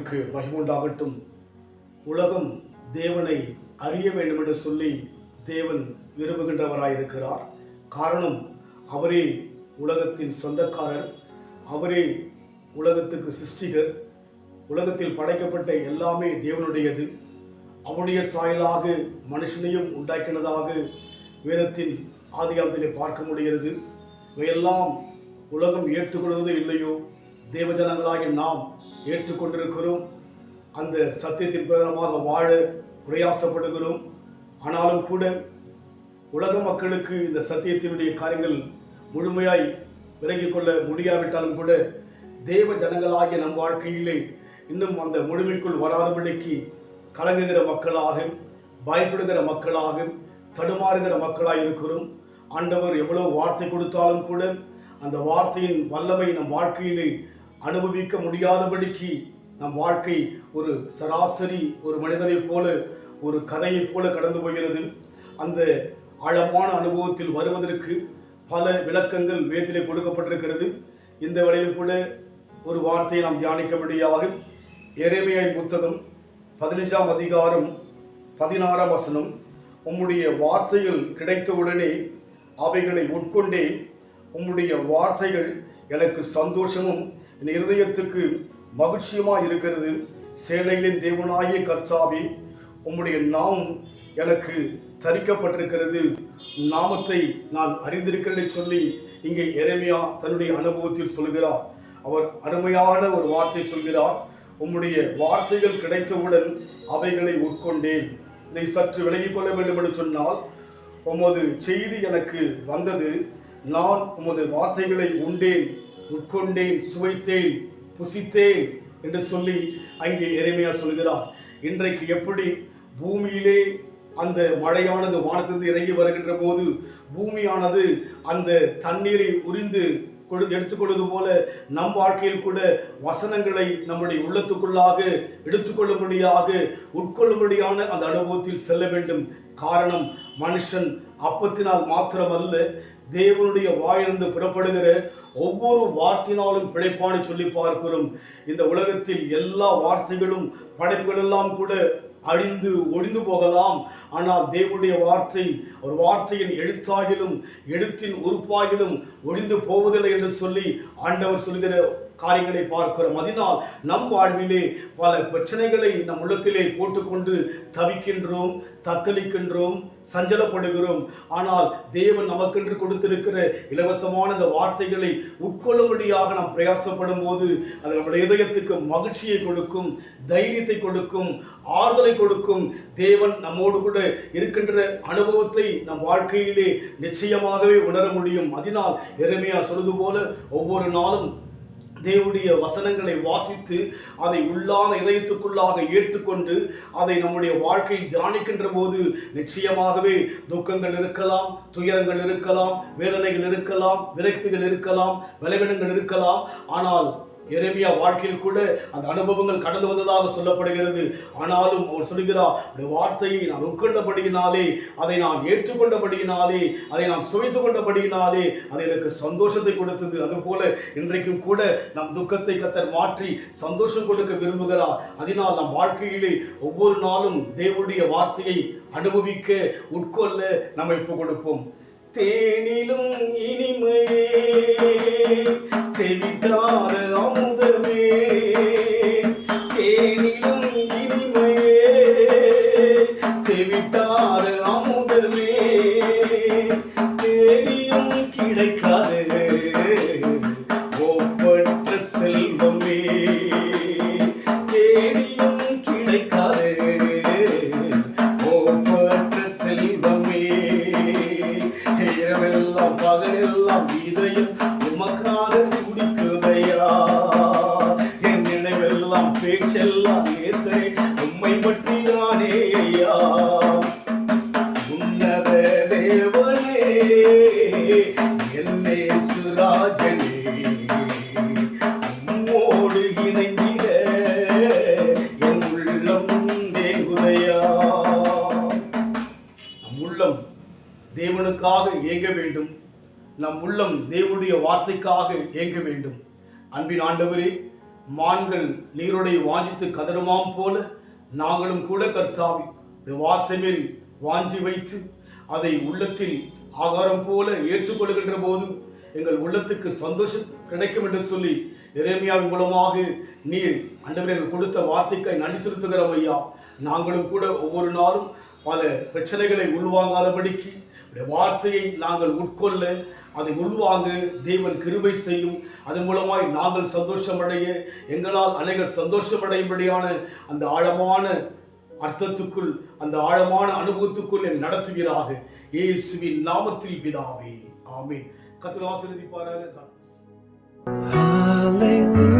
நாமத்திற்கு மகிமுண்டாகட்டும். உலகம் தேவனை அறிய வேண்டும் என்று சொல்லி தேவன் விரும்புகின்றவராயிருக்கிறார். காரணம், அவரே உலகத்தின் சொந்தக்காரர், அவரே உலகத்துக்கு சிருஷ்டிகர். உலகத்தில் படைக்கப்பட்ட எல்லாமே தேவனுடையது. அவருடைய சாயலாக மனுஷனையும் உண்டாக்கினதாக வேதத்தின் ஆதிகாலத்திலே பார்க்க முடிகிறது. இவையெல்லாம் உலகம் ஏற்றுக்கொள்வது இல்லையோ, தேவஜனங்களாகிய நாம் ஏற்றுக்கொண்டிருக்கிறோம். அந்த சத்தியத்தின் பிரகாரமாக வாழ பிரயாசப்படுகிறோம். ஆனாலும் கூட உலக மக்களுக்கு இந்த சத்தியத்தினுடைய காரியங்கள் முழுமையாய் விலகிக் கொள்ள முடியாவிட்டாலும் கூட தேவ ஜனங்களாகிய நம் வாழ்க்கையிலே இன்னும் அந்த முழுமைக்குள் வராதபடிக்கு கலங்குகிற மக்களாக, பயப்படுகிற மக்களாக, தடுமாறுகிற மக்களாக இருக்கிறோம். ஆண்டவர் எவ்வளவு வார்த்தை கொடுத்தாலும் கூட அந்த வார்த்தையின் வல்லமை நம் வாழ்க்கையிலே அனுபவிக்க முடியாதபடிக்கு நம் வாழ்க்கை ஒரு சராசரி ஒரு மனிதனைப் போல, ஒரு கதையைப் போல கடந்து போகிறது. அந்த ஆழமான அனுபவத்தில் வருவதற்கு பல விளக்கங்கள் வேதத்திலே கொடுக்கப்பட்டிருக்கிறது. இந்த வேளையில் கூட ஒரு வார்த்தையை நாம் தியானிக்கும்படியாக எரேமியாவின் புத்தகம் 15ஆம் அதிகாரம் 16ஆம் வசனம். உம்முடைய வார்த்தைகள் கிடைத்தவுடனே அவைகளை உட்கொண்டேன். உம்முடைய வார்த்தைகள் எனக்கு சந்தோஷமும் என் இருதயத்துக்கு மகிழ்ச்சியுமாய் இருக்கிறது. சேனைகளின் தேவனாகிய கர்த்தாவே, உம்முடைய நாமம் எனக்கு தரிக்கப்பட்டிருக்கிறது. நாமத்தை நான் அறிந்திருக்கிறேன் சொல்லி இங்கே எரேமியா தன்னுடைய அனுபவத்தில் சொல்கிறார். அவர் அருமையான ஒரு வார்த்தை சொல்கிறார். உம்முடைய வார்த்தைகள் கிடைத்தவுடன் அவைகளை உட்கொண்டேன். இதை சற்று விலகிக் கொள்ள வேண்டும் என்று சொன்னால், உமது செய்தி எனக்கு வந்தது, நான் உமது வார்த்தைகளை உண்டேன், உட்கொண்டேன், சுவைத்தேன், புசித்தேன் என்று சொல்லி அங்கே எரேமியா சொல்கிறார். இன்றைக்கு எப்படி பூமியிலே அந்த மழையானது வானத்திலிருந்து இறங்கி வருகின்ற போது பூமியானது அந்த தண்ணீரை உறிந்து எடுத்துக்கொள்வது போல நம் வாழ்க்கையில் கூட வசனங்களை நம்முடைய உள்ளத்துக்குள்ளாக எடுத்துக்கொள்ளும்படியாக உட்கொள்ளும்படியான அந்த அனுபவத்தில் செல்ல வேண்டும். காரணம், மனுஷன் அப்பத்தினால் மாத்திரமல்ல, தேவனுடைய வாயிலிருந்து புறப்படுகிற ஒவ்வொரு வார்த்தையினாலும் பிழைப்பானை சொல்லி பார்க்கிறோம். இந்த உலகத்தில் எல்லா வார்த்தைகளும் படைப்புகள் எல்லாம் கூட அழிந்து ஒழிந்து போகலாம். ஆனால் தேவனுடைய வார்த்தை, ஒரு வார்த்தையின் எழுத்தாகிலும் எழுத்தின் உறுப்பாகிலும் ஒழிந்து போவதில்லை என்று சொல்லி ஆண்டவர் சொல்கிற காரியங்களை பார்க்கிறோம். அதனால் நம் வாழ்விலே பல பிரச்சனைகளை நம் உள்ளத்திலே போட்டுக்கொண்டு தவிக்கின்றோம், தத்தளிக்கின்றோம், சஞ்சலப்படுகிறோம். ஆனால் தேவன் நமக்கென்று கொடுத்திருக்கிற இலவசமான இந்த வார்த்தைகளை உட்கொள்ளும்படியாக நாம் பிரயாசப்படும் போது அது நம்முடைய இதயத்துக்கு மகிழ்ச்சியை கொடுக்கும், தைரியத்தை கொடுக்கும், ஆறுதலை கொடுக்கும். தேவன் நம்மோடு கூட இருக்கின்ற அனுபவத்தை நம் வாழ்க்கையிலே நிச்சயமாகவே உணர முடியும். அதனால் எரேமியா சொல்வது போல ஒவ்வொரு நாளும் தேவனுடைய வசனங்களை வாசித்து அதை உள்ளான இதயத்துக்குள்ளாக ஏற்றுக்கொண்டு அதை நம்முடைய வாழ்க்கையில் தியானிக்கின்ற போது நிச்சயமாகவே துக்கங்கள் இருக்கலாம், துயரங்கள் இருக்கலாம், வேதனைகள் இருக்கலாம், விரக்திகள் இருக்கலாம், பலவீனங்கள் இருக்கலாம். ஆனால் எரேமியா வாழ்க்கையில் கூட அந்த அனுபவங்கள் கடந்து வந்ததாக சொல்லப்படுகிறது. ஆனாலும் அவர் சொல்கிறார், வார்த்தையை நான் உட்கொண்டபடியினாலே, அதை நான் ஏற்றுக்கொண்டபடியினாலே, அதை நான் சுவைத்து கொண்டபடியினாலே அது எனக்கு சந்தோஷத்தை கொடுத்தது. அதுபோல இன்றைக்கும் கூட நம் துக்கத்தை கர்த்தர் மாற்றி சந்தோஷம் கொடுக்க விரும்புகிறார். அதனால் நம் வாழ்க்கையிலே ஒவ்வொரு நாளும் தேவனுடைய வார்த்தையை அனுபவிக்க, உட்கொள்ள நம்மை கொடுப்போம். தேனிலும் இனிமையே, தெவிட்டாத அமுதமே, தேனிலும் இனிமையே, தெவிட்டாத அமுதமே, தேனியும் கிடைக்காது ஒப்பற்ற செல்வமே, தேனியும் கிடைக்காது ஒப்பற்ற செல்வமே, இரவெல்லாம் பகலெல்லாம் இதயம் உமக்காக துடிக்குதையா, என் நினைவெல்லாம் பேச்செல்லாம் இயேசுவே உம்மை பற்றிதானே ஐயா. உன்னத தேவனே, என் இயேசுராஜனே, உம்மோடு இணைந்திட என் உள்ளம் தேகுதையா. நம் உள்ளம் தேவனுக்காக ஏங்க வேண்டும். நம் உள்ளம் தேவனுடைய வார்த்தைக்காக ஏங்க வேண்டும். அன்பின் ஆண்டவரே, மான்கள் நீரோடை வாஞ்சித்து கதறுமாம் போல நாங்களும் கூட கர்த்தாவே உம்முடைய வார்த்தை மேல் வாஞ்சி வைத்து அதை உள்ளத்தில் ஆகாரம் போல ஏற்றுக்கொள்கின்ற போது எங்கள் உள்ளத்துக்கு சந்தோஷம் கிடைக்கும் என்று சொல்லி எரேமியாவின் மூலமாக நீர் ஆண்டவரே எங்களுக்கு கொடுத்த வார்த்தைக்காய் நன்றி செலுத்துகிறோம் ஐயா. நாங்களும் கூட ஒவ்வொரு நாளும் பல பிரச்சனைகளை உள்வாங்காதபடிக்கு வார்த்தையை நாங்கள் உட்கொள்ள அதை உள்வாங்க தேவன் கிருபை செய்யும். அதன் மூலமாய் நாங்கள் சந்தோஷமடைய, எங்களால் அநேகர் சந்தோஷமடையும்படியான அந்த ஆழமான அர்த்தத்துக்குள், அந்த ஆழமான அனுபவத்துக்குள் என்னை நடத்துவீராக. இயேசுவின் நாமத்தில் பிதாவே, ஆமென். கர்த்தர் ஆசீர்வதிப்பாராக. Hallelujah.